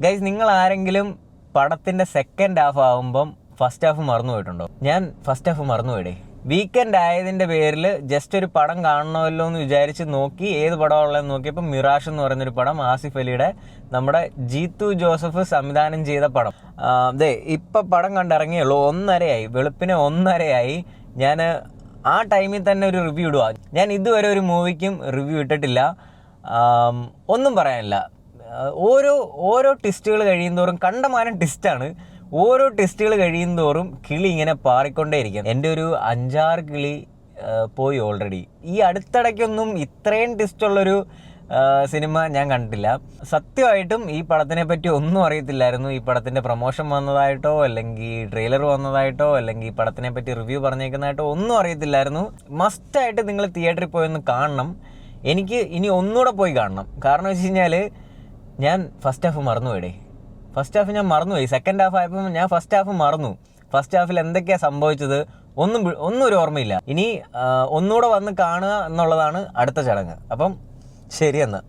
Guys, നിങ്ങൾ ആരെങ്കിലും പടത്തിൻ്റെ സെക്കൻഡ് ഹാഫ് ആകുമ്പം ഫസ്റ്റ് ഹാഫ് മറന്നു പോയിട്ടുണ്ടോ? ഞാൻ ഫസ്റ്റ് ഹാഫ് മറന്നുപോയിടേ. വീക്കെൻഡ് ആയതിൻ്റെ പേരിൽ ജസ്റ്റ് ഒരു പടം കാണണമല്ലോ എന്ന് വിചാരിച്ച് നോക്കി ഏത് പടമുള്ളതെന്ന് നോക്കിയപ്പോൾ മിറാഷ് എന്ന് പറയുന്നൊരു പടം, ആസിഫ് അലിയുടെ, നമ്മുടെ ജീത്തു ജോസഫ് സംവിധാനം ചെയ്ത പടം. ഇപ്പം പടം കണ്ടിറങ്ങിയുള്ളൂ, 1:30 വെളുപ്പിന് 1:30. ഞാൻ ആ ടൈമിൽ തന്നെ ഒരു റിവ്യൂ ഇടുക. ഞാൻ ഇതുവരെ ഒരു മൂവിക്കും റിവ്യൂ ഇട്ടിട്ടില്ല. ഒന്നും പറയാനില്ല. ഓരോ ടെസ്റ്റുകൾ കഴിയുന്തോറും കണ്ടമാനം ടെസ്റ്റാണ്. ഓരോ ടെസ്റ്റുകൾ കഴിയുന്തോറും കിളി ഇങ്ങനെ പാറിക്കൊണ്ടേയിരിക്കും. എൻ്റെ ഒരു 5-6 കിളി പോയി ഓൾറെഡി. ഈ അടുത്തിടയ്ക്കൊന്നും ഇത്രയും ടെസ്റ്റുള്ളൊരു സിനിമ ഞാൻ കണ്ടിട്ടില്ല. സത്യമായിട്ടും ഈ പടത്തിനെ പറ്റി ഒന്നും അറിയത്തില്ലായിരുന്നു. ഈ പടത്തിൻ്റെ പ്രൊമോഷൻ വന്നതായിട്ടോ അല്ലെങ്കിൽ ട്രെയിലർ വന്നതായിട്ടോ അല്ലെങ്കിൽ ഈ പടത്തിനെ പറ്റി റിവ്യൂ പറഞ്ഞേക്കുന്നതായിട്ടോ ഒന്നും അറിയത്തില്ലായിരുന്നു. മസ്റ്റായിട്ട് നിങ്ങൾ തിയേറ്ററിൽ പോയൊന്ന് കാണണം. എനിക്ക് ഇനി ഒന്നുകൂടെ പോയി കാണണം. കാരണം വെച്ച് കഴിഞ്ഞാൽ ഞാൻ ഫസ്റ്റ് ഹാഫ് മറന്നുപോയിടേ. ഫസ്റ്റ് ഹാഫ് ഞാൻ മറന്നുപോയി. സെക്കൻഡ് ഹാഫ് ആയപ്പോൾ ഞാൻ ഫസ്റ്റ് ഹാഫ് മറന്നു. ഫസ്റ്റ് ഹാഫിൽ എന്തൊക്കെയാണ് സംഭവിച്ചത് ഒന്നും ഒരു ഓർമ്മയില്ല. ഇനി ഒന്നുകൂടെ വന്ന് കാണുക എന്നുള്ളതാണ് അടുത്ത ചടങ്ങ്. അപ്പം ശരിയെന്ന്.